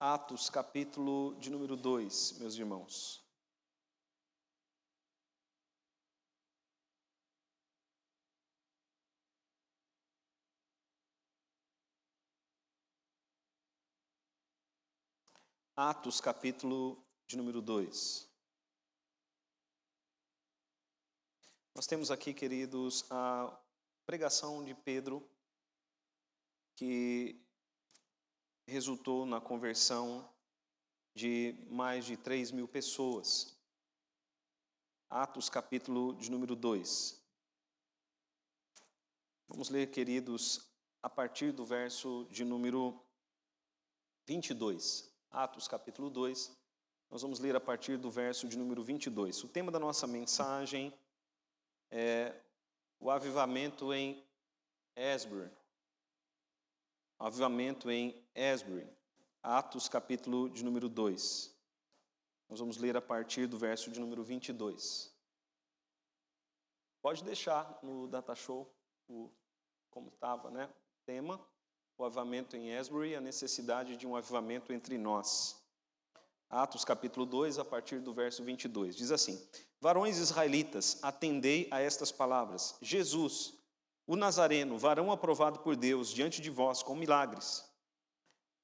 Atos, capítulo de número 2, meus irmãos. Atos, capítulo de número 2. Nós temos aqui, queridos, a pregação de Pedro, que resultou na conversão de mais de 3.000 pessoas. Atos, capítulo de número 2. Vamos ler, queridos, a partir do verso de número 22. Atos, capítulo 2. Nós vamos ler a partir do verso de número 22. O tema da nossa mensagem é o avivamento em Asbury. Avivamento em Asbury. Atos, capítulo de número 2. Nós vamos ler a partir do verso de número 22. Pode deixar no data show como estava, né? Tema, o avivamento em Asbury, a necessidade de um avivamento entre nós. Atos, capítulo 2, a partir do verso 22. Diz assim: Varões israelitas, atendei a estas palavras. Jesus, o Nazareno, varão aprovado por Deus diante de vós com milagres,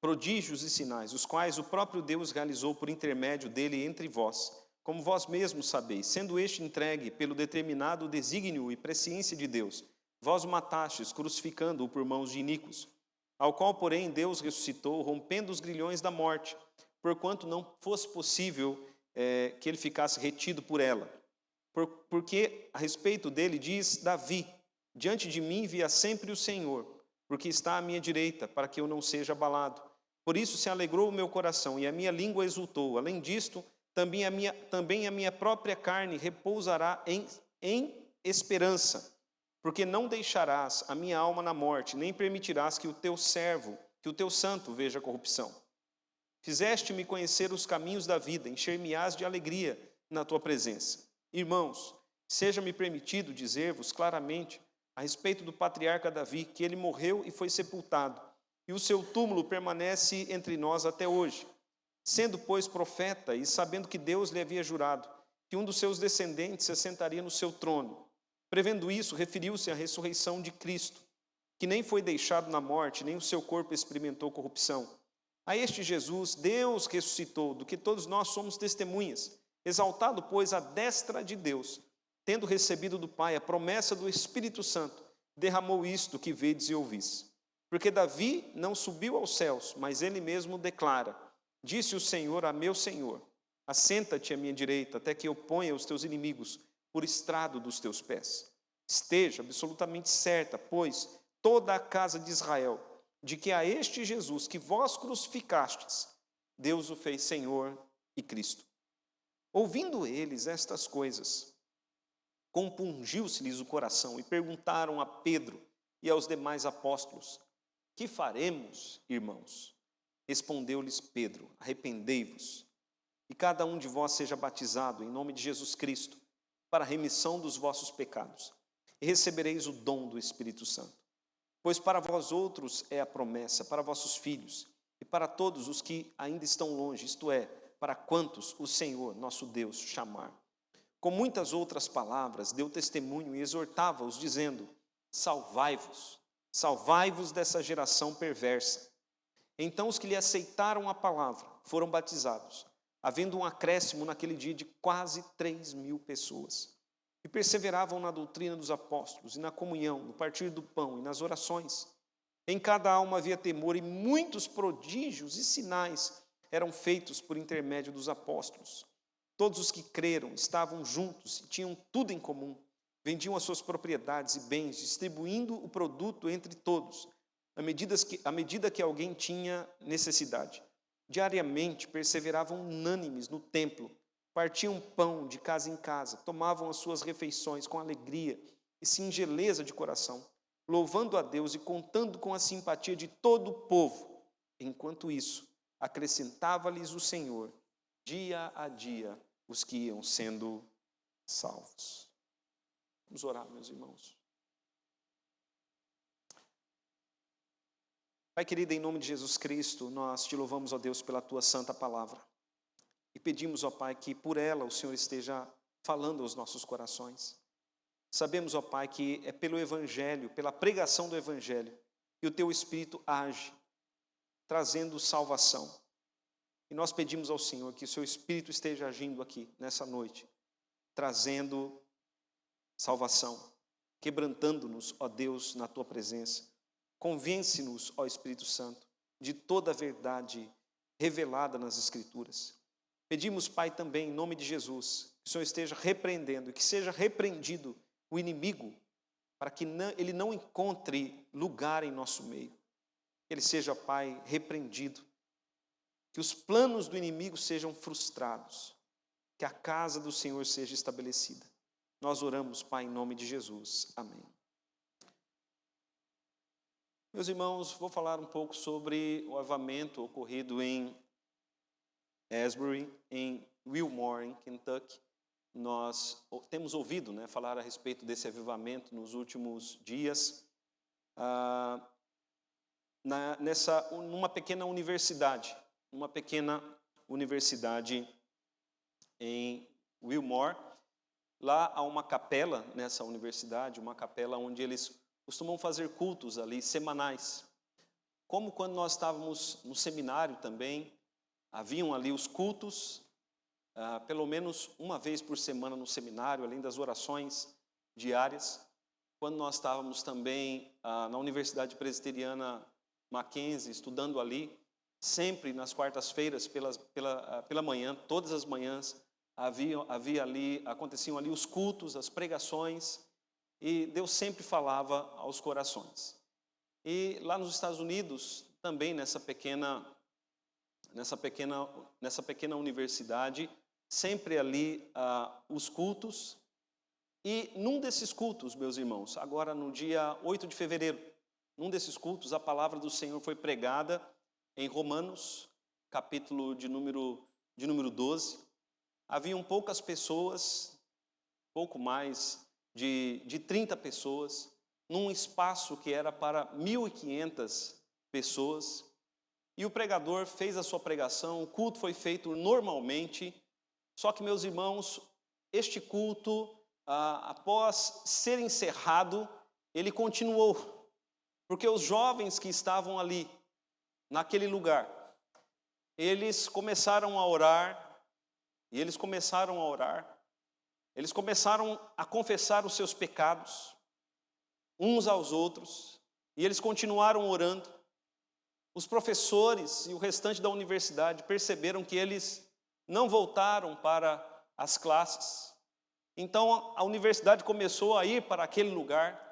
prodígios e sinais, os quais o próprio Deus realizou por intermédio dele entre vós, como vós mesmos sabeis, sendo este entregue pelo determinado desígnio e presciência de Deus, vós o matastes, crucificando-o por mãos de iníquos, ao qual, porém, Deus ressuscitou, rompendo os grilhões da morte, porquanto não fosse possível que ele ficasse retido por ela. Porque a respeito dele diz Davi: diante de mim via sempre o Senhor, porque está à minha direita, para que eu não seja abalado. Por isso se alegrou o meu coração, e a minha língua exultou. Além disto, também a minha própria carne repousará em esperança, porque não deixarás a minha alma na morte, nem permitirás que o teu servo, que o teu santo veja corrupção. Fizeste-me conhecer os caminhos da vida, encher-me-ás de alegria na tua presença. Irmãos, seja-me permitido dizer-vos claramente a respeito do patriarca Davi, que ele morreu e foi sepultado, e o seu túmulo permanece entre nós até hoje. Sendo, pois, profeta, e sabendo que Deus lhe havia jurado que um dos seus descendentes se assentaria no seu trono, prevendo isso, referiu-se à ressurreição de Cristo, que nem foi deixado na morte, nem o seu corpo experimentou corrupção. A este Jesus, Deus ressuscitou, do que todos nós somos testemunhas, exaltado, pois, à destra de Deus, tendo recebido do Pai a promessa do Espírito Santo, derramou isto que vedes e ouvis. Porque Davi não subiu aos céus, mas ele mesmo declara: disse o Senhor a meu Senhor: assenta-te à minha direita, até que eu ponha os teus inimigos por estrado dos teus pés. Esteja absolutamente certa, pois, toda a casa de Israel, de que a este Jesus que vós crucificastes, Deus o fez Senhor e Cristo. Ouvindo eles estas coisas, compungiu-se-lhes o coração e perguntaram a Pedro e aos demais apóstolos: que faremos, irmãos? Respondeu-lhes Pedro: arrependei-vos, e cada um de vós seja batizado em nome de Jesus Cristo, para a remissão dos vossos pecados, e recebereis o dom do Espírito Santo. Pois para vós outros é a promessa, para vossos filhos, e para todos os que ainda estão longe, isto é, para quantos o Senhor, nosso Deus, chamar. Com muitas outras palavras, deu testemunho e exortava-os, dizendo: salvai-vos, salvai-vos dessa geração perversa. Então os que lhe aceitaram a palavra foram batizados, havendo um acréscimo naquele dia de quase 3.000 pessoas. E perseveravam na doutrina dos apóstolos, e na comunhão, no partir do pão e nas orações. Em cada alma havia temor, e muitos prodígios e sinais eram feitos por intermédio dos apóstolos. Todos os que creram estavam juntos e tinham tudo em comum. Vendiam as suas propriedades e bens, distribuindo o produto entre todos, à medida que alguém tinha necessidade. Diariamente perseveravam unânimes no templo, partiam pão de casa em casa, tomavam as suas refeições com alegria e singeleza de coração, louvando a Deus e contando com a simpatia de todo o povo. Enquanto isso, acrescentava-lhes o Senhor, dia a dia, os que iam sendo salvos. Vamos orar, meus irmãos. Pai querido, em nome de Jesus Cristo, nós te louvamos, ó Deus, pela tua santa palavra. E pedimos, ó Pai, que por ela o Senhor esteja falando aos nossos corações. Sabemos, ó Pai, que é pelo Evangelho, pela pregação do Evangelho, que o teu Espírito age, trazendo salvação. E nós pedimos ao Senhor que o seu Espírito esteja agindo aqui, nessa noite, trazendo salvação, quebrantando-nos, ó Deus, na tua presença. Convence-nos, ó Espírito Santo, de toda a verdade revelada nas Escrituras. Pedimos, Pai, também, em nome de Jesus, que o Senhor esteja repreendendo, que seja repreendido o inimigo, para que ele não encontre lugar em nosso meio. Que ele seja, Pai, repreendido. Que os planos do inimigo sejam frustrados. Que a casa do Senhor seja estabelecida. Nós oramos, Pai, em nome de Jesus. Amém. Meus irmãos, vou falar um pouco sobre o avivamento ocorrido em Asbury, em Wilmore, em Kentucky. Nós temos ouvido, falar a respeito desse avivamento nos últimos dias, numa pequena universidade em Wilmore. Lá há uma capela nessa universidade, uma capela onde eles costumam fazer cultos ali semanais. Como quando nós estávamos no seminário também, haviam ali os cultos, pelo menos uma vez por semana no seminário, além das orações diárias. Quando nós estávamos também na Universidade Presbiteriana Mackenzie, estudando ali, sempre nas quartas-feiras pela manhã, todas as manhãs, aconteciam ali os cultos, as pregações, e Deus sempre falava aos corações. E lá nos Estados Unidos, também nessa pequena universidade, sempre ali os cultos. E num desses cultos, meus irmãos, agora no dia 8 de fevereiro, num desses cultos, a palavra do Senhor foi pregada em Romanos, capítulo de número 12. Haviam poucas pessoas, pouco mais de 30 pessoas, num espaço que era para 1.500 pessoas. E o pregador fez a sua pregação, o culto foi feito normalmente. Só que, meus irmãos, este culto, após ser encerrado, ele continuou. Porque os jovens que estavam ali, naquele lugar, eles começaram a orar, eles começaram a confessar os seus pecados, uns aos outros, e eles continuaram orando. Os professores e o restante da universidade perceberam que eles não voltaram para as classes. Então a universidade começou a ir para aquele lugar,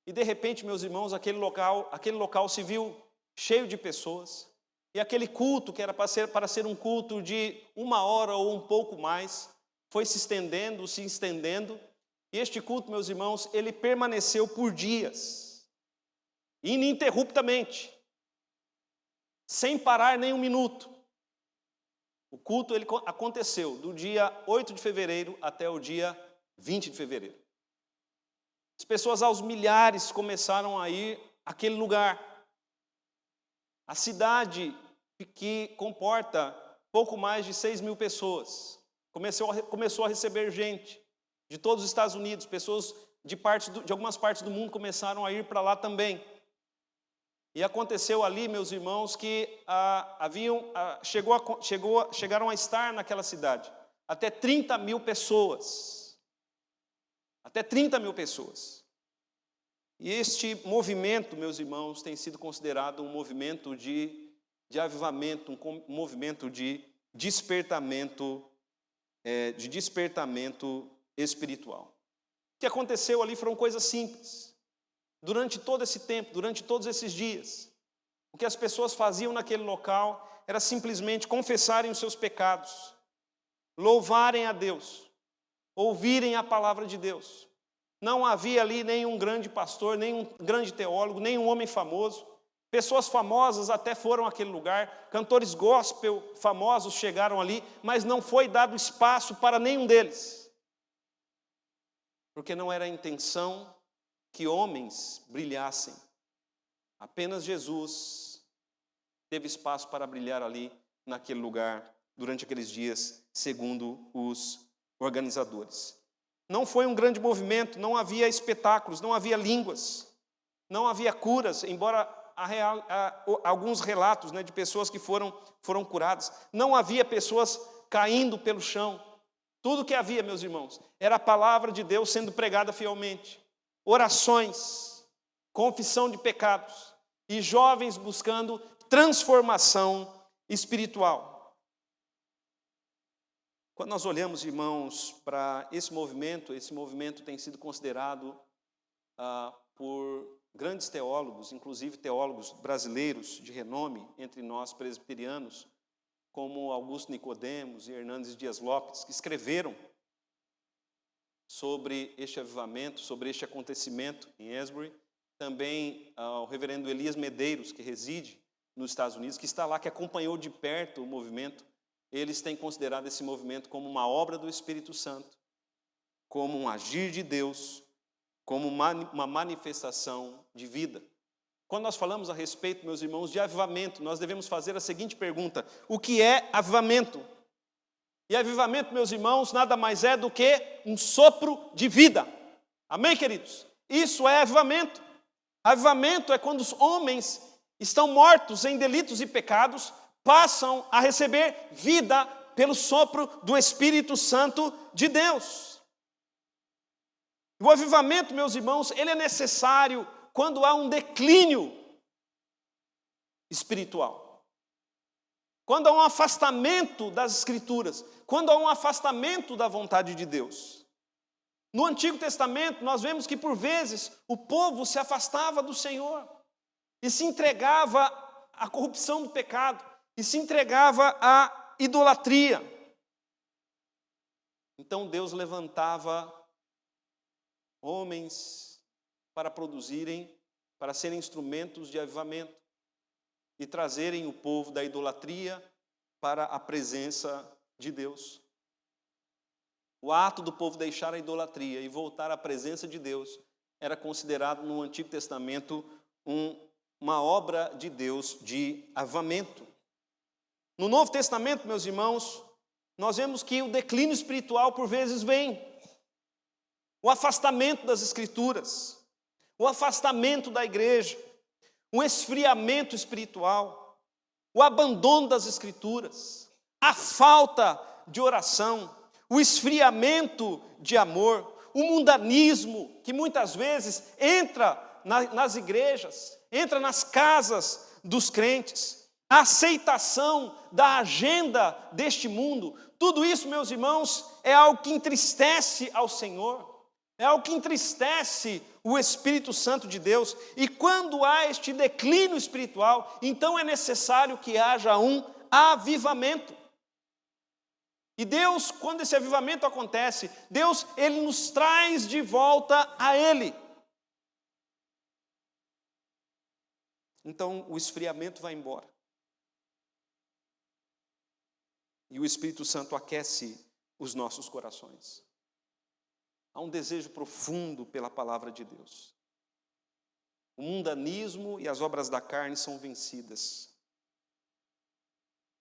e de repente, meus irmãos, aquele local se viu cheio de pessoas, e aquele culto que era para ser um culto de 1 hora ou um pouco mais, foi se estendendo, e este culto, meus irmãos, ele permaneceu por dias, ininterruptamente, sem parar nem um minuto. O culto ele aconteceu do dia 8 de fevereiro até o dia 20 de fevereiro. As pessoas aos milhares começaram a ir àquele lugar. A cidade, que comporta pouco mais de 6.000 pessoas, começou a receber gente de todos os Estados Unidos. Pessoas de algumas partes do mundo começaram a ir para lá também. E aconteceu ali, meus irmãos, que chegaram a estar naquela cidade até 30.000 pessoas. Até 30.000 pessoas. E este movimento, meus irmãos, tem sido considerado um movimento de avivamento, um movimento de despertamento espiritual. O que aconteceu ali foram coisas simples. Durante todo esse tempo, durante todos esses dias, o que as pessoas faziam naquele local era simplesmente confessarem os seus pecados, louvarem a Deus, ouvirem a palavra de Deus. Não havia ali nenhum grande pastor, nenhum grande teólogo, nenhum homem famoso. Pessoas famosas até foram àquele lugar, cantores gospel famosos chegaram ali, mas não foi dado espaço para nenhum deles. Porque não era a intenção que homens brilhassem. Apenas Jesus teve espaço para brilhar ali naquele lugar durante aqueles dias, segundo os organizadores. Não foi um grande movimento, não havia espetáculos, não havia línguas, não havia curas, embora alguns relatos, né, de pessoas que foram curadas. Não havia pessoas caindo pelo chão. Tudo que havia, meus irmãos, era a palavra de Deus sendo pregada fielmente. Orações, confissão de pecados e jovens buscando transformação espiritual. Quando nós olhamos, irmãos, para esse movimento tem sido considerado por grandes teólogos, inclusive teólogos brasileiros de renome entre nós presbiterianos, como Augusto Nicodemos e Hernandes Dias Lopes, que escreveram sobre este avivamento, sobre este acontecimento em Asbury. Também o reverendo Elias Medeiros, que reside nos Estados Unidos, que está lá, que acompanhou de perto o movimento. Eles têm considerado esse movimento como uma obra do Espírito Santo, como um agir de Deus, como uma manifestação de vida. Quando nós falamos a respeito, meus irmãos, de avivamento, nós devemos fazer a seguinte pergunta: o que é avivamento? E avivamento, meus irmãos, nada mais é do que um sopro de vida. Amém, queridos? Isso é avivamento. Avivamento é quando os homens estão mortos em delitos e pecados, passam a receber vida pelo sopro do Espírito Santo de Deus. O avivamento, meus irmãos, ele é necessário quando há um declínio espiritual. Quando há um afastamento das Escrituras, quando há um afastamento da vontade de Deus. No Antigo Testamento, nós vemos que, por vezes, o povo se afastava do Senhor e se entregava à corrupção do pecado, e se entregava à idolatria. Então Deus levantava homens para produzirem, para serem instrumentos de avivamento e trazerem o povo da idolatria para a presença de Deus. O ato do povo deixar a idolatria e voltar à presença de Deus era considerado no Antigo Testamento uma obra de Deus de avivamento. No Novo Testamento, meus irmãos, nós vemos que o declínio espiritual por vezes vem. O afastamento das Escrituras, o afastamento da igreja, o esfriamento espiritual, o abandono das Escrituras, a falta de oração, o esfriamento de amor, o mundanismo que muitas vezes entra nas igrejas, entra nas casas dos crentes, a aceitação da agenda deste mundo. Tudo isso, meus irmãos, é algo que entristece ao Senhor, é algo que entristece o Espírito Santo de Deus. E quando há este declínio espiritual, então é necessário que haja um avivamento. E Deus, quando esse avivamento acontece, Deus, Ele nos traz de volta a Ele. Então o esfriamento vai embora. E o Espírito Santo aquece os nossos corações. Há um desejo profundo pela palavra de Deus. O mundanismo e as obras da carne são vencidas.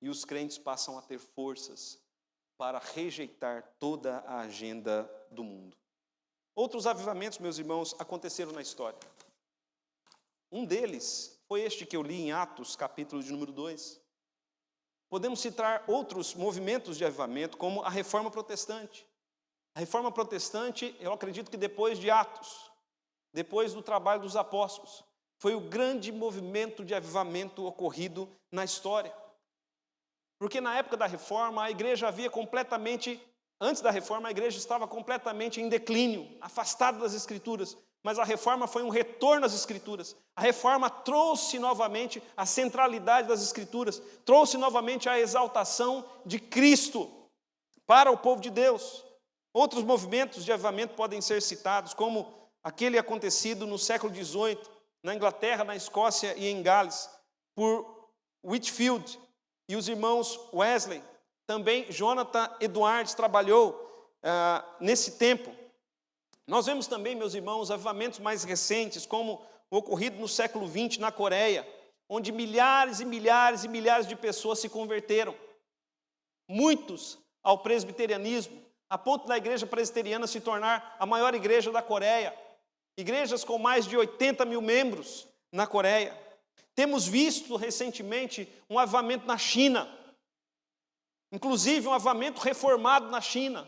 E os crentes passam a ter forças para rejeitar toda a agenda do mundo. Outros avivamentos, meus irmãos, aconteceram na história. Um deles foi este que eu li em Atos, capítulo de número 2. Podemos citar outros movimentos de avivamento, como a Reforma Protestante. A Reforma Protestante, eu acredito que depois de Atos, depois do trabalho dos apóstolos, foi o grande movimento de avivamento ocorrido na história. Porque na época da Reforma, a igreja antes da Reforma, a igreja estava completamente em declínio, afastada das Escrituras. Mas a Reforma foi um retorno às Escrituras. A Reforma trouxe novamente a centralidade das Escrituras, trouxe novamente a exaltação de Cristo para o povo de Deus. Outros movimentos de avivamento podem ser citados, como aquele acontecido no século XVIII, na Inglaterra, na Escócia e em Gales, por Whitefield e os irmãos Wesley. Também Jonathan Edwards trabalhou nesse tempo. Nós vemos também, meus irmãos, avivamentos mais recentes, como o ocorrido no século XX na Coreia, onde milhares e milhares e milhares de pessoas se converteram. Muitos ao presbiterianismo, a ponto da igreja presbiteriana se tornar a maior igreja da Coreia. Igrejas com mais de 80 mil membros na Coreia. Temos visto recentemente um avivamento na China, inclusive um avivamento reformado na China,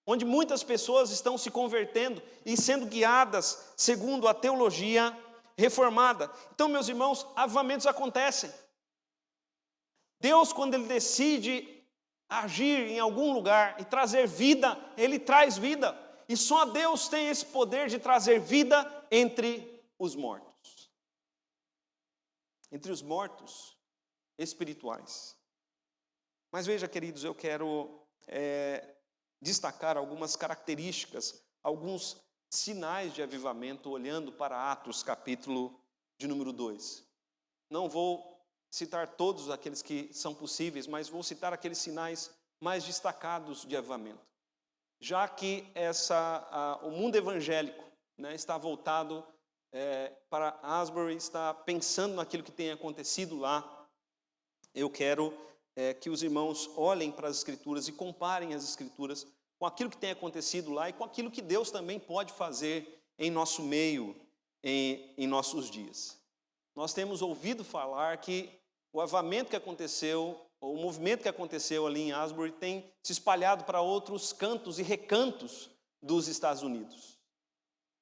onde muitas pessoas estão se convertendo e sendo guiadas segundo a teologia reformada. Então, meus irmãos, avivamentos acontecem. Deus, quando Ele decide agir em algum lugar e trazer vida, Ele traz vida. E só Deus tem esse poder de trazer vida entre os mortos. Entre os mortos espirituais. Mas veja, queridos, eu quero destacar algumas características, alguns sinais de avivamento, olhando para Atos, capítulo de número 2. Não vou citar todos aqueles que são possíveis, mas vou citar aqueles sinais mais destacados de avivamento. Já que o mundo evangélico, né, está voltado para Asbury, está pensando naquilo que tem acontecido lá, eu quero que os irmãos olhem para as Escrituras e comparem as Escrituras com aquilo que tem acontecido lá e com aquilo que Deus também pode fazer em nosso meio, em nossos dias. Nós temos ouvido falar que o avivamento que aconteceu, o movimento que aconteceu ali em Asbury tem se espalhado para outros cantos e recantos dos Estados Unidos.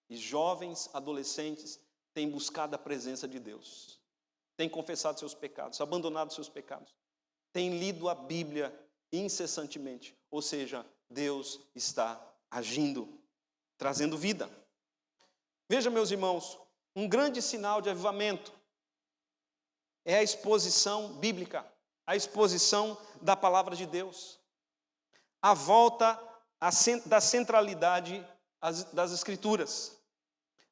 E jovens, adolescentes têm buscado a presença de Deus, têm confessado seus pecados, abandonado seus pecados, têm lido a Bíblia incessantemente, ou seja, Deus está agindo, trazendo vida. Veja, meus irmãos, um grande sinal de avivamento é a exposição bíblica, a exposição da palavra de Deus, a volta da centralidade das Escrituras.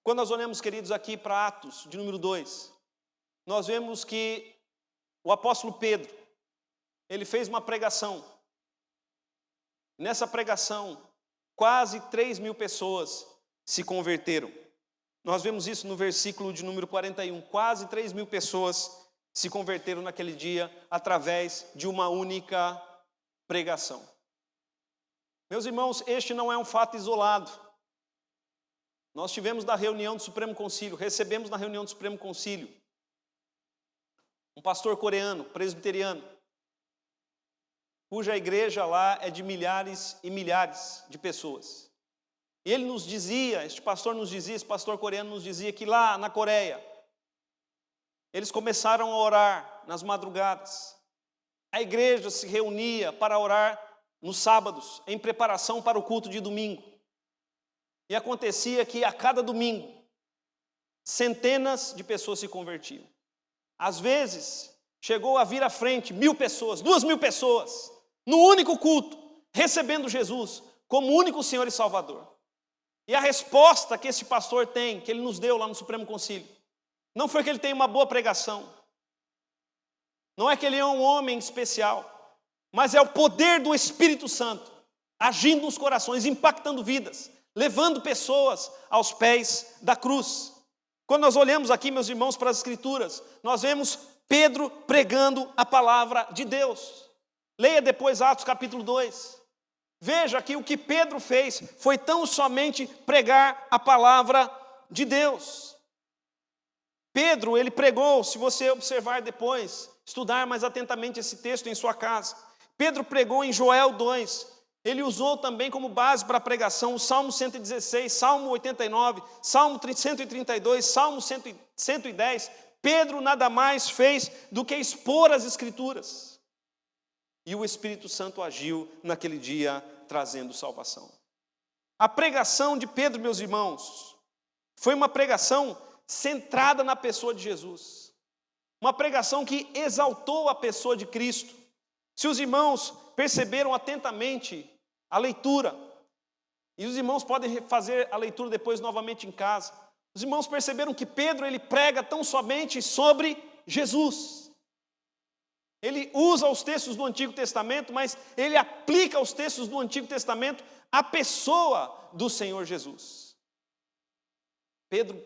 Quando nós olhamos, queridos, aqui para Atos, de número 2, nós vemos que o apóstolo Pedro, ele fez uma pregação. Nessa pregação, quase 3.000 pessoas se converteram. Nós vemos isso no versículo de número 41. Quase 3.000 pessoas se converteram naquele dia através de uma única pregação. Meus irmãos, este não é um fato isolado. Nós tivemos na reunião do Supremo Concílio, recebemos na reunião do Supremo Concílio um pastor coreano, presbiteriano, cuja igreja lá é de milhares e milhares de pessoas. E ele nos dizia, esse pastor coreano nos dizia que lá na Coreia, eles começaram a orar nas madrugadas. A igreja se reunia para orar nos sábados, em preparação para o culto de domingo. E acontecia que a cada domingo, centenas de pessoas se convertiam. Às vezes, chegou a vir à frente 1.000 pessoas, 2.000 pessoas, no único culto, recebendo Jesus como único Senhor e Salvador. E a resposta que esse pastor tem, que ele nos deu lá no Supremo Concílio, não foi que ele tem uma boa pregação, não é que ele é um homem especial, mas é o poder do Espírito Santo, agindo nos corações, impactando vidas, levando pessoas aos pés da cruz. Quando nós olhamos aqui, meus irmãos, para as Escrituras, nós vemos Pedro pregando a palavra de Deus. Leia depois Atos capítulo 2. Veja que o que Pedro fez foi tão somente pregar a palavra de Deus. Pedro, ele pregou, se você observar depois, estudar mais atentamente esse texto em sua casa. Pedro pregou em Joel 2. Ele usou também como base para a pregação o Salmo 116, Salmo 89, Salmo 132, Salmo 110. Pedro nada mais fez do que expor as Escrituras. E o Espírito Santo agiu naquele dia, trazendo salvação. A pregação de Pedro, meus irmãos, foi uma pregação centrada na pessoa de Jesus. Uma pregação que exaltou a pessoa de Cristo. Se os irmãos perceberam atentamente a leitura, e os irmãos podem fazer a leitura depois novamente em casa, os irmãos perceberam que Pedro, ele prega tão somente sobre Jesus. Ele usa os textos do Antigo Testamento, mas ele aplica os textos do Antigo Testamento à pessoa do Senhor Jesus. Pedro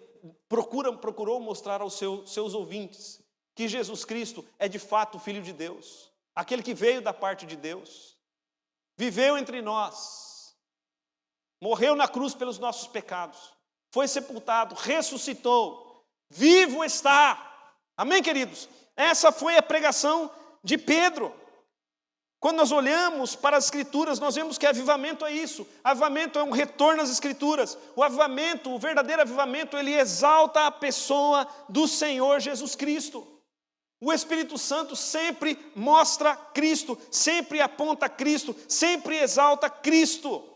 procurou mostrar aos seus ouvintes que Jesus Cristo é de fato o Filho de Deus, aquele que veio da parte de Deus, viveu entre nós, morreu na cruz pelos nossos pecados, foi sepultado, ressuscitou, vivo está. Amém, queridos? Essa foi a pregação de Pedro. Quando nós olhamos para as Escrituras, nós vemos que avivamento é isso. Avivamento é um retorno às Escrituras. O avivamento, o verdadeiro avivamento, ele exalta a pessoa do Senhor Jesus Cristo. O Espírito Santo sempre mostra Cristo, sempre aponta Cristo, sempre exalta Cristo.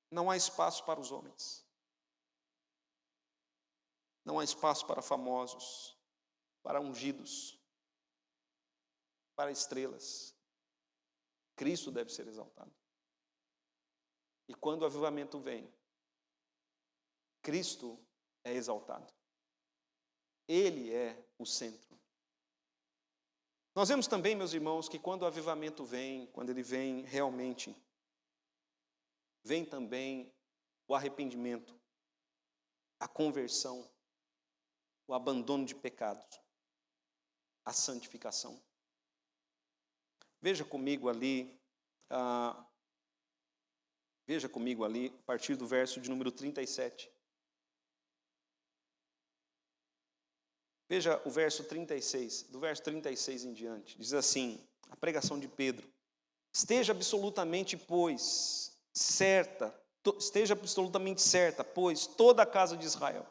Não há espaço para os homens. Não há espaço para famosos, para ungidos, para estrelas. Cristo deve ser exaltado. E quando o avivamento vem, Cristo é exaltado. Ele é o centro. Nós vemos também, meus irmãos, que quando o avivamento vem, quando ele vem realmente, vem também o arrependimento, a conversão, o abandono de pecados, a santificação. Veja comigo ali, a partir do verso de número 37. Veja o verso 36, do verso 36 em diante. Diz assim, a pregação de Pedro. Esteja absolutamente certa, pois, toda a casa de Israel,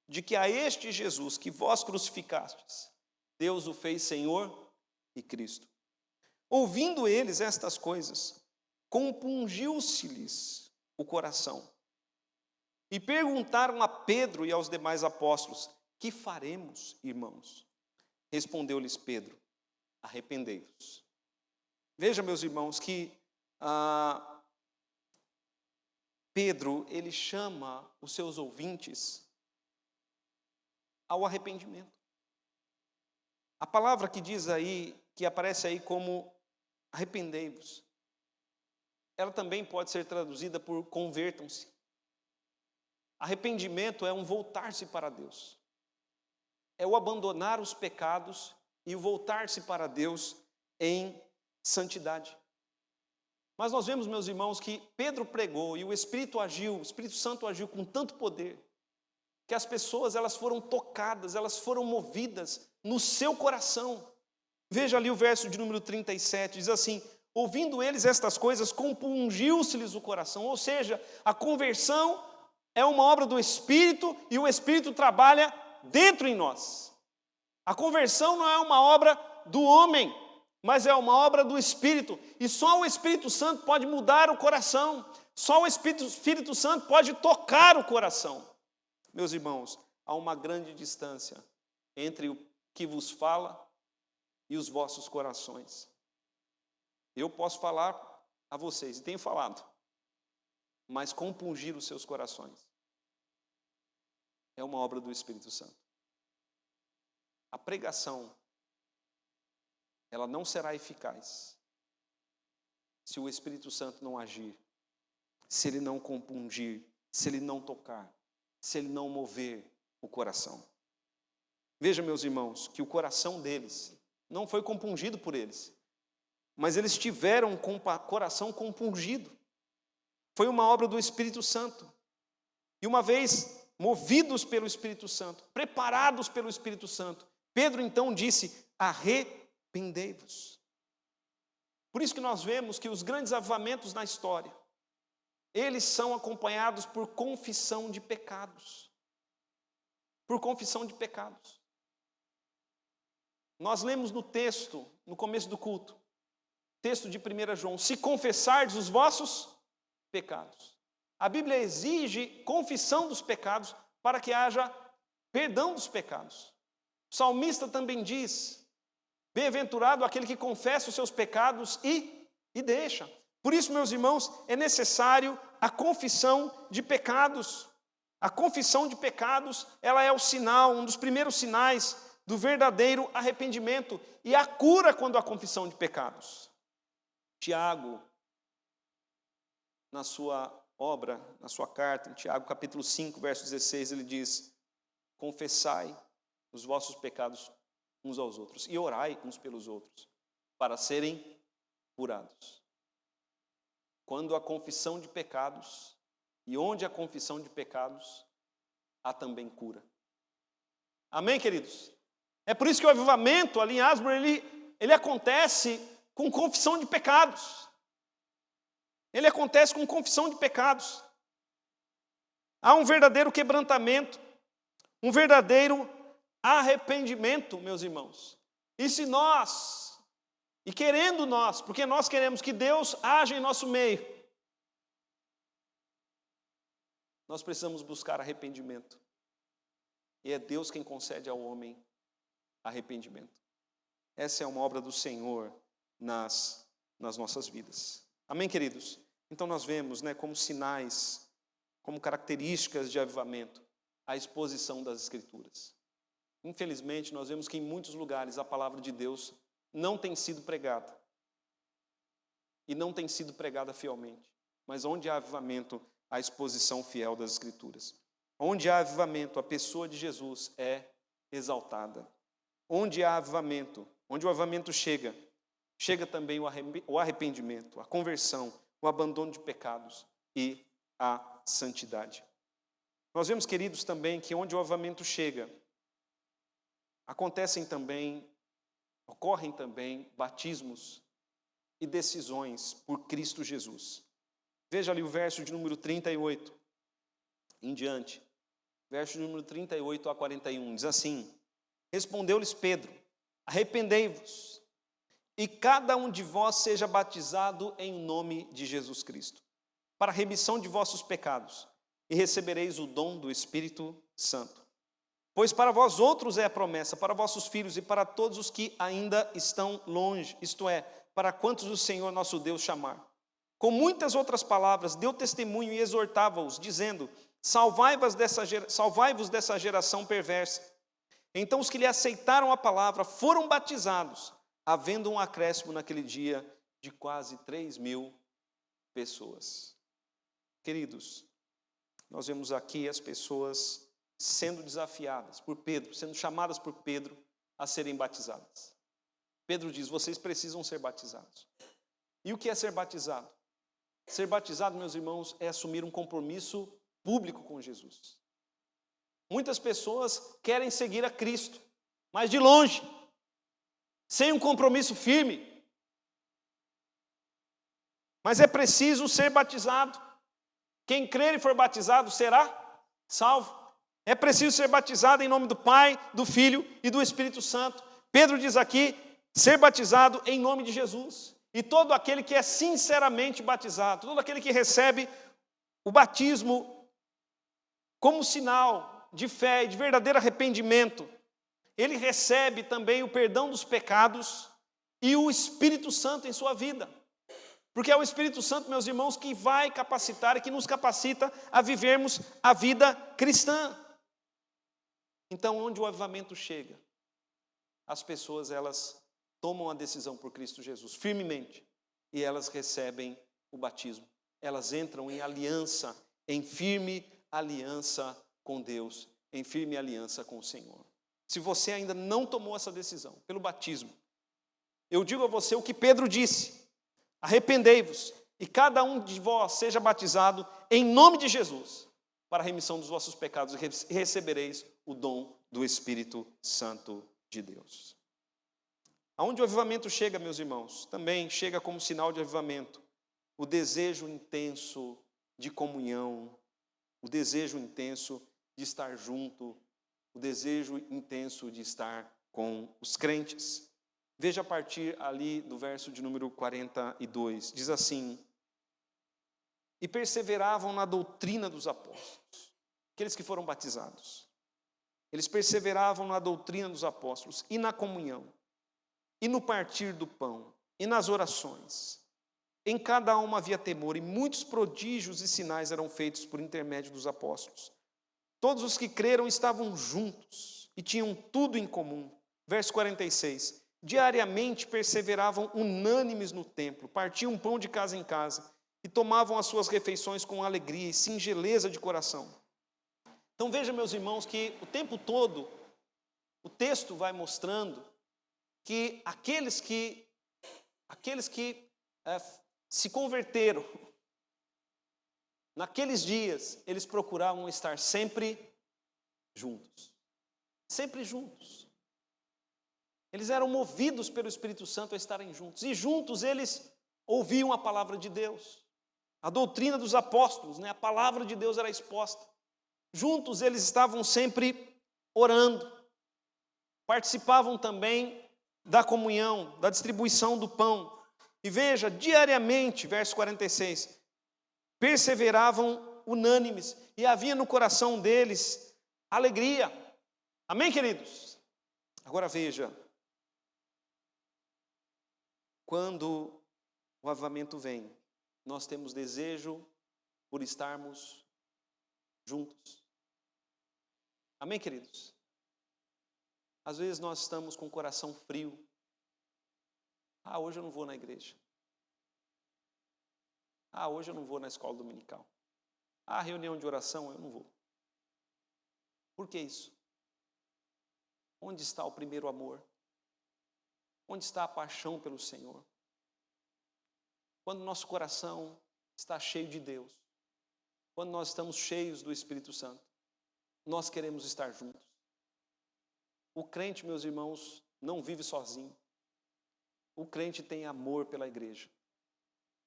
de que a este Jesus que vós crucificastes, Deus o fez Senhor e Cristo. Ouvindo eles estas coisas, compungiu-se-lhes o coração. E perguntaram a Pedro e aos demais apóstolos, que faremos, irmãos? Respondeu-lhes Pedro, arrependei-vos. Veja, meus irmãos, que Pedro, ele chama os seus ouvintes ao arrependimento. A palavra que diz aí, que aparece aí como arrependei-vos, ela também pode ser traduzida por convertam-se. Arrependimento é um voltar-se para Deus. É o abandonar os pecados e o voltar-se para Deus em santidade. Mas nós vemos, meus irmãos, que Pedro pregou e o Espírito Santo agiu com tanto poder, que as pessoas elas foram tocadas, elas foram movidas no seu coração. Veja ali o verso de número 37, diz assim, ouvindo eles estas coisas, compungiu-se-lhes o coração. Ou seja, a conversão é uma obra do Espírito e o Espírito trabalha dentro em nós. A conversão não é uma obra do homem, mas é uma obra do Espírito. E só o Espírito Santo pode mudar o coração. Só o Espírito Santo pode tocar o coração. Meus irmãos, há uma grande distância entre o que vos fala e os vossos corações. Eu posso falar a vocês, e tenho falado, mas compungir os seus corações é uma obra do Espírito Santo. A pregação, ela não será eficaz se o Espírito Santo não agir, se ele não compungir, se ele não tocar, se ele não mover o coração. Veja, meus irmãos, que o coração deles não foi compungido por eles, mas eles tiveram com o coração compungido. Foi uma obra do Espírito Santo. E uma vez movidos pelo Espírito Santo, preparados pelo Espírito Santo, Pedro então disse, arrependei-vos. Por isso que nós vemos que os grandes avivamentos na história, eles são acompanhados por confissão de pecados. Por confissão de pecados. Nós lemos no texto, no começo do culto, texto de 1 João, se confessardes os vossos pecados. A Bíblia exige confissão dos pecados para que haja perdão dos pecados. O salmista também diz, bem-aventurado aquele que confessa os seus pecados e deixa. Por isso, meus irmãos, é necessário a confissão de pecados. A confissão de pecados, ela é o sinal, um dos primeiros sinais do verdadeiro arrependimento e a cura quando há confissão de pecados. Tiago, na sua obra, na sua carta, em Tiago capítulo 5, verso 16, ele diz, confessai os vossos pecados uns aos outros e orai uns pelos outros, para serem curados. Quando a confissão de pecados, e onde a confissão de pecados, há também cura. Amém, queridos? É por isso que o avivamento ali em Asbury, ele acontece com confissão de pecados. Ele acontece com confissão de pecados. Há um verdadeiro quebrantamento, um verdadeiro arrependimento, meus irmãos. E se nós, e querendo nós, porque nós queremos que Deus haja em nosso meio, nós precisamos buscar arrependimento. E é Deus quem concede ao homem arrependimento. Essa é uma obra do Senhor nas nossas vidas. Amém, queridos? Então nós vemos, como sinais, como características de avivamento, a exposição das Escrituras. Infelizmente, nós vemos que em muitos lugares a palavra de Deus não tem sido pregada. E não tem sido pregada fielmente. Mas onde há avivamento, a exposição fiel das Escrituras. Onde há avivamento, a pessoa de Jesus é exaltada. Onde há avivamento, onde o avivamento chega também o arrependimento, a conversão, o abandono de pecados e a santidade. Nós vemos, queridos, também que onde o avivamento chega, ocorrem também batismos e decisões por Cristo Jesus. Veja ali o verso de número 38 em diante. Verso de número 38 a 41, diz assim: respondeu-lhes Pedro, arrependei-vos, e cada um de vós seja batizado em nome de Jesus Cristo, para a remissão de vossos pecados, e recebereis o dom do Espírito Santo. Pois para vós outros é a promessa, para vossos filhos e para todos os que ainda estão longe, isto é, para quantos o Senhor nosso Deus chamar. Com muitas outras palavras, deu testemunho e exortava-os, dizendo: salvai-vos dessa geração perversa. Então os que lhe aceitaram a palavra foram batizados, havendo um acréscimo naquele dia de quase 3.000 pessoas. Queridos, nós vemos aqui as pessoas sendo desafiadas por Pedro, sendo chamadas por Pedro a serem batizadas. Pedro diz: vocês precisam ser batizados. E o que é ser batizado? Ser batizado, meus irmãos, é assumir um compromisso público com Jesus. Muitas pessoas querem seguir a Cristo, mas de longe, sem um compromisso firme. Mas é preciso ser batizado. Quem crer e for batizado será salvo. É preciso ser batizado em nome do Pai, do Filho e do Espírito Santo. Pedro diz aqui, ser batizado em nome de Jesus. E todo aquele que é sinceramente batizado, todo aquele que recebe o batismo como sinal de fé e de verdadeiro arrependimento, ele recebe também o perdão dos pecados e o Espírito Santo em sua vida. Porque é o Espírito Santo, meus irmãos, que vai capacitar e que nos capacita a vivermos a vida cristã. Então, onde o avivamento chega, as pessoas, elas tomam a decisão por Cristo Jesus, firmemente, e elas recebem o batismo. Elas entram em aliança, em firme aliança com Deus, em firme aliança com o Senhor. Se você ainda não tomou essa decisão pelo batismo, eu digo a você o que Pedro disse: arrependei-vos, e cada um de vós seja batizado em nome de Jesus, para a remissão dos vossos pecados, e recebereis o dom do Espírito Santo de Deus. Aonde o avivamento chega, meus irmãos, também chega como sinal de avivamento o desejo intenso de comunhão, o desejo intenso de estar junto, o desejo intenso de estar com os crentes. Veja a partir ali do verso de número 42, diz assim: e perseveravam na doutrina dos apóstolos, aqueles que foram batizados. Eles perseveravam na doutrina dos apóstolos e na comunhão, e no partir do pão, e nas orações. Em cada uma havia temor, e muitos prodígios e sinais eram feitos por intermédio dos apóstolos. Todos os que creram estavam juntos e tinham tudo em comum. Verso 46. Diariamente perseveravam unânimes no templo, partiam pão de casa em casa e tomavam as suas refeições com alegria e singeleza de coração, Então veja, meus irmãos, que o tempo todo o texto vai mostrando que aqueles que se converteram naqueles dias, eles procuravam estar sempre juntos. Sempre juntos. Eles eram movidos pelo Espírito Santo a estarem juntos. E juntos eles ouviam a palavra de Deus. A doutrina dos apóstolos, né? A palavra de Deus era exposta. Juntos eles estavam sempre orando. Participavam também da comunhão, da distribuição do pão. E veja, diariamente, verso 46, perseveravam unânimes e havia no coração deles alegria. Amém, queridos? Agora veja, quando o avivamento vem, nós temos desejo por estarmos juntos. Amém, queridos? Às vezes nós estamos com o coração frio. Hoje eu não vou na igreja. Hoje eu não vou na escola dominical. Reunião de oração, eu não vou. Por que isso? Onde está o primeiro amor? Onde está a paixão pelo Senhor? Quando nosso coração está cheio de Deus, quando nós estamos cheios do Espírito Santo, nós queremos estar juntos. O crente, meus irmãos, não vive sozinho. O crente tem amor pela igreja,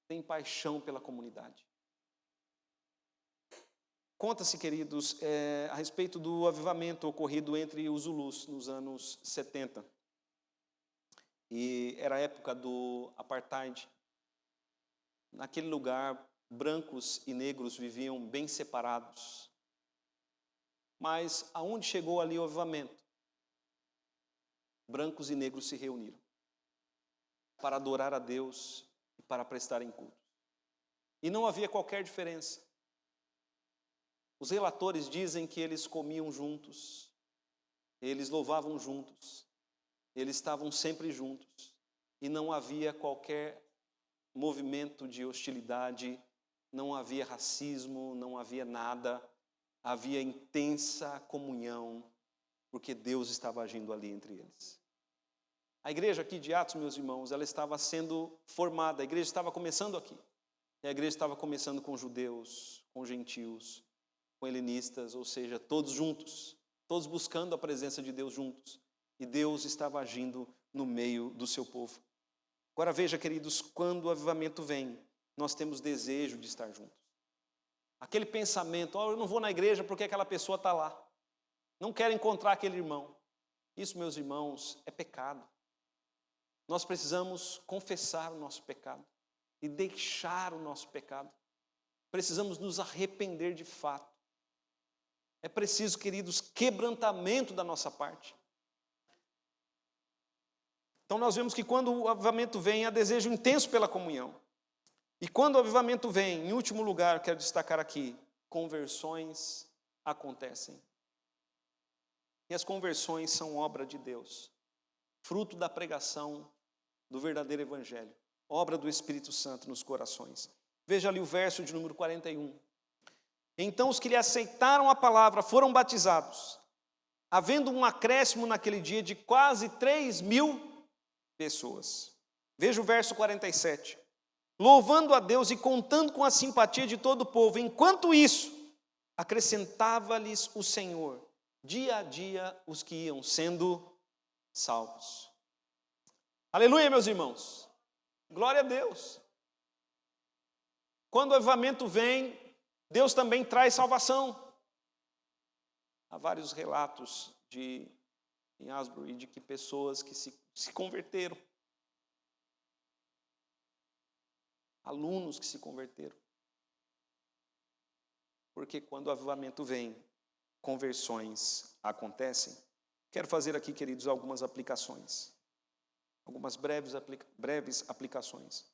tem paixão pela comunidade. Conta-se, queridos, a respeito do avivamento ocorrido entre os Zulus nos anos 70. E era a época do apartheid. Naquele lugar, brancos e negros viviam bem separados. Mas aonde chegou ali o avivamento? Brancos e negros se reuniram para adorar a Deus e para prestarem culto. E não havia qualquer diferença. Os relatores dizem que eles comiam juntos, eles louvavam juntos, eles estavam sempre juntos, e não havia qualquer movimento de hostilidade, não havia racismo, não havia nada, havia intensa comunhão, porque Deus estava agindo ali entre eles. A igreja aqui de Atos, meus irmãos, ela estava sendo formada, a igreja estava começando aqui. E a igreja estava começando com judeus, com gentios, com helenistas, ou seja, todos juntos, todos buscando a presença de Deus juntos. E Deus estava agindo no meio do seu povo. Agora veja, queridos, quando o avivamento vem, nós temos desejo de estar juntos. Aquele pensamento, eu não vou na igreja porque aquela pessoa está lá. Não quero encontrar aquele irmão. Isso, meus irmãos, é pecado. Nós precisamos confessar o nosso pecado e deixar o nosso pecado. Precisamos nos arrepender de fato. É preciso, queridos, quebrantamento da nossa parte. Então nós vemos que quando o avivamento vem, há desejo intenso pela comunhão. E quando o avivamento vem, em último lugar, quero destacar aqui, conversões acontecem. E as conversões são obra de Deus, fruto da pregação do verdadeiro evangelho, obra do Espírito Santo nos corações. Veja ali o verso de número 41. Então os que lhe aceitaram a palavra foram batizados, havendo um acréscimo naquele dia de quase 3.000 pessoas. Veja o verso 47. Louvando a Deus e contando com a simpatia de todo o povo, enquanto isso, acrescentava-lhes o Senhor, dia a dia, os que iam sendo salvos. Aleluia, meus irmãos. Glória a Deus. Quando o avivamento vem, Deus também traz salvação. Há vários relatos em Asbury de que pessoas que se converteram. Alunos que se converteram. Porque quando o avivamento vem, conversões acontecem. Quero fazer aqui, queridos, algumas aplicações. Algumas breves aplicações.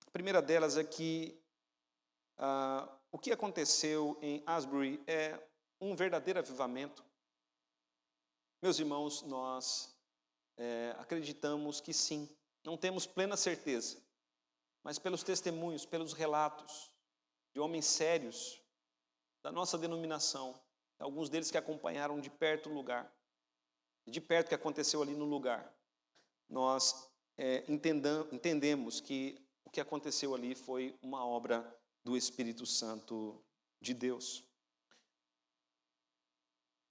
A primeira delas é que o que aconteceu em Asbury é um verdadeiro avivamento. Meus irmãos, nós acreditamos que sim. Não temos plena certeza, mas pelos testemunhos, pelos relatos de homens sérios, da nossa denominação, alguns deles que acompanharam de perto o lugar, de perto o que aconteceu ali no lugar, nós entendemos que o que aconteceu ali foi uma obra do Espírito Santo de Deus.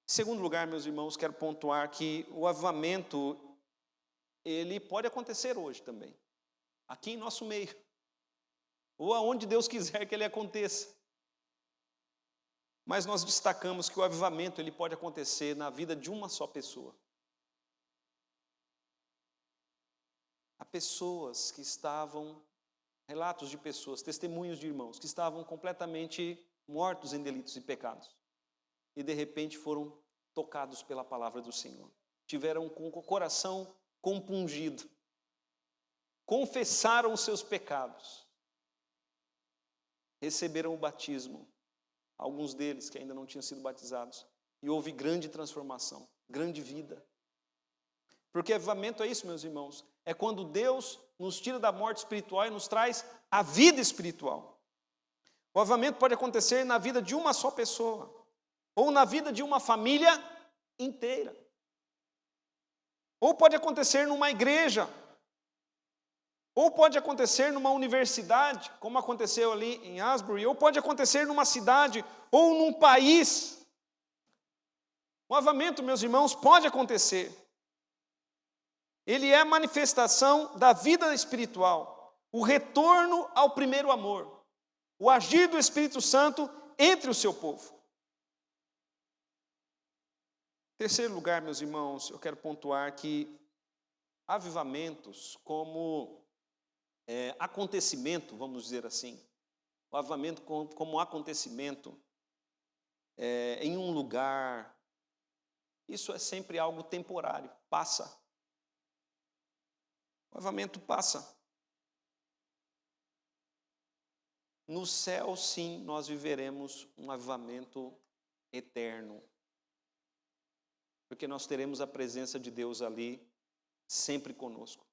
Em segundo lugar, meus irmãos, quero pontuar que o avivamento, ele pode acontecer hoje também, aqui em nosso meio, ou aonde Deus quiser que ele aconteça. Mas nós destacamos que o avivamento ele pode acontecer na vida de uma só pessoa. Há pessoas que estavam, relatos de pessoas, testemunhos de irmãos, que estavam completamente mortos em delitos e pecados. E de repente foram tocados pela palavra do Senhor. Tiveram com o coração compungido. Confessaram os seus pecados. Receberam o batismo. Alguns deles que ainda não tinham sido batizados. E houve grande transformação, grande vida. Porque avivamento é isso, meus irmãos. É quando Deus nos tira da morte espiritual e nos traz a vida espiritual. O avivamento pode acontecer na vida de uma só pessoa. Ou na vida de uma família inteira. Ou pode acontecer numa igreja. Ou pode acontecer numa universidade, como aconteceu ali em Asbury. Ou pode acontecer numa cidade ou num país. O avivamento, meus irmãos, pode acontecer. Ele é a manifestação da vida espiritual. O retorno ao primeiro amor. O agir do Espírito Santo entre o seu povo. Em terceiro lugar, meus irmãos, eu quero pontuar que avivamentos como acontecimento, vamos dizer assim, o avivamento como acontecimento em um lugar, isso é sempre algo temporário, passa. O avivamento passa. No céu, sim, nós viveremos um avivamento eterno. Porque nós teremos a presença de Deus ali, sempre conosco.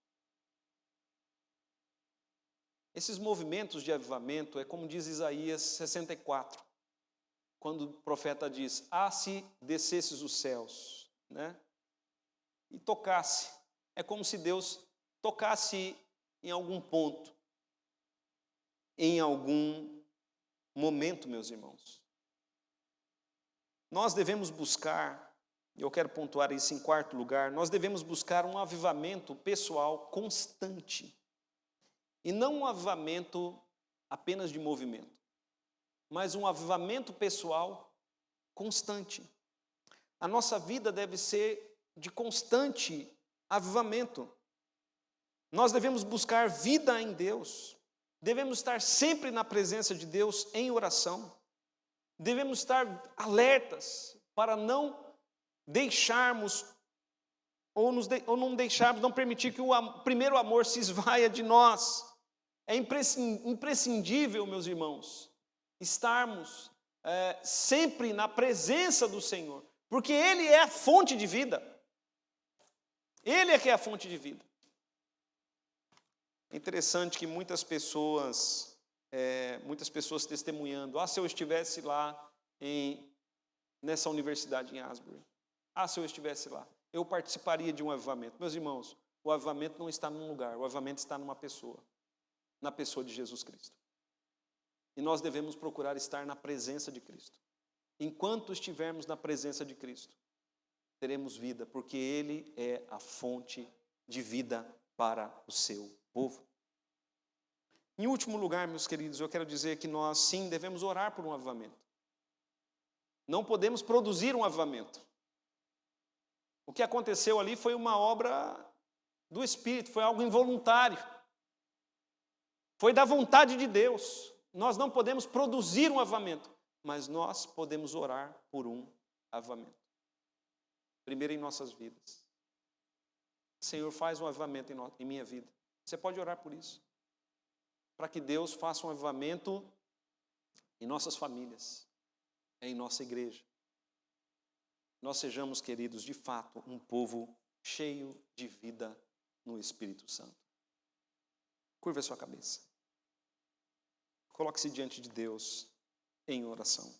Esses movimentos de avivamento é como diz Isaías 64, quando o profeta diz, se descesses os céus, né? E tocasse, é como se Deus tocasse em algum ponto, em algum momento, meus irmãos. Nós devemos buscar, eu quero pontuar isso em quarto lugar, nós devemos buscar um avivamento pessoal constante. E não um avivamento apenas de movimento, mas um avivamento pessoal constante. A nossa vida deve ser de constante avivamento. Nós devemos buscar vida em Deus. Devemos estar sempre na presença de Deus em oração. Devemos estar alertas para não deixarmos não permitir que o primeiro amor se esvaia de nós. É imprescindível, meus irmãos, estarmos sempre na presença do Senhor, porque Ele é a fonte de vida. Ele é que é a fonte de vida. É interessante que muitas pessoas testemunhando, se eu estivesse lá nessa universidade em Asbury, se eu estivesse lá, eu participaria de um avivamento. Meus irmãos, o avivamento não está num lugar, o avivamento está numa pessoa, na pessoa de Jesus Cristo. E nós devemos procurar estar na presença de Cristo. Enquanto estivermos na presença de Cristo, teremos vida, porque Ele é a fonte de vida para o seu povo. Em último lugar, meus queridos, eu quero dizer que nós, sim, devemos orar por um avivamento. Não podemos produzir um avivamento. O que aconteceu ali foi uma obra do Espírito, foi algo involuntário. Foi da vontade de Deus. Nós não podemos produzir um avivamento, mas nós podemos orar por um avivamento. Primeiro em nossas vidas. Senhor, faz um avivamento em minha vida. Você pode orar por isso. Para que Deus faça um avivamento em nossas famílias, em nossa igreja. Nós sejamos, queridos, de fato, um povo cheio de vida no Espírito Santo. Curva a sua cabeça. Coloque-se diante de Deus em oração.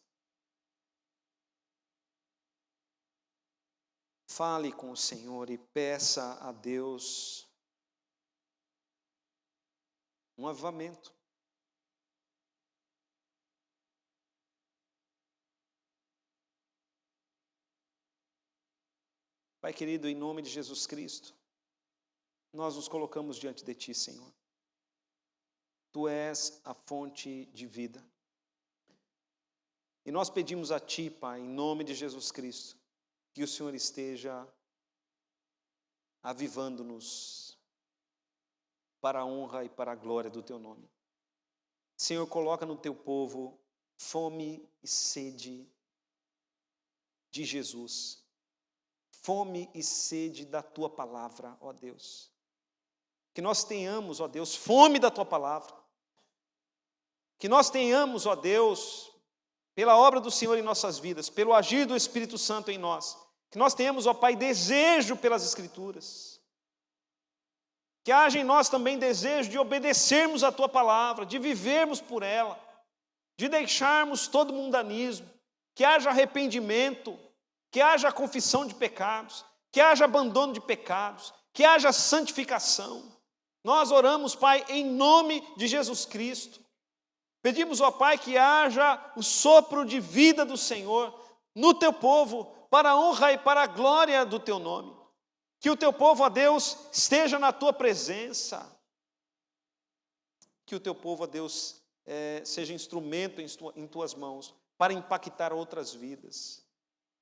Fale com o Senhor e peça a Deus um avivamento. Pai querido, em nome de Jesus Cristo, nós nos colocamos diante de Ti, Senhor. Tu és a fonte de vida. E nós pedimos a Ti, Pai, em nome de Jesus Cristo, que o Senhor esteja avivando-nos para a honra e para a glória do Teu nome. Senhor, coloca no Teu povo fome e sede de Jesus. Fome e sede da Tua palavra, ó Deus. Que nós tenhamos, ó Deus, fome da Tua palavra. Que nós tenhamos, ó Deus, pela obra do Senhor em nossas vidas, pelo agir do Espírito Santo em nós, que nós tenhamos, ó Pai, desejo pelas Escrituras. Que haja em nós também desejo de obedecermos a Tua palavra, de vivermos por ela, de deixarmos todo mundanismo, que haja arrependimento, que haja confissão de pecados, que haja abandono de pecados, que haja santificação. Nós oramos, Pai, em nome de Jesus Cristo. Pedimos, ó Pai, que haja o sopro de vida do Senhor no Teu povo, para a honra e para a glória do Teu nome. Que o Teu povo, ó Deus, esteja na Tua presença. Que o Teu povo, ó Deus, seja instrumento em Tuas mãos para impactar outras vidas.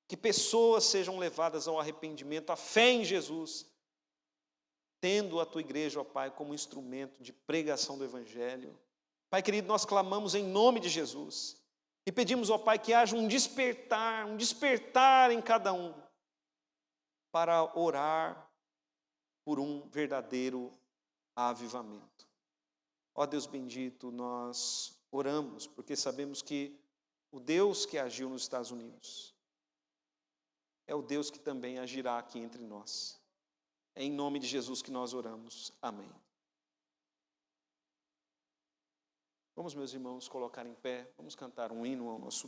Que pessoas sejam levadas ao arrependimento, à fé em Jesus, tendo a Tua igreja, ó Pai, como instrumento de pregação do Evangelho. Pai querido, nós clamamos em nome de Jesus e pedimos, ó Pai, que haja um despertar em cada um para orar por um verdadeiro avivamento. Ó Deus bendito, nós oramos porque sabemos que o Deus que agiu nos Estados Unidos é o Deus que também agirá aqui entre nós. É em nome de Jesus que nós oramos. Amém. Vamos, meus irmãos, colocar em pé. Vamos cantar um hino ao nosso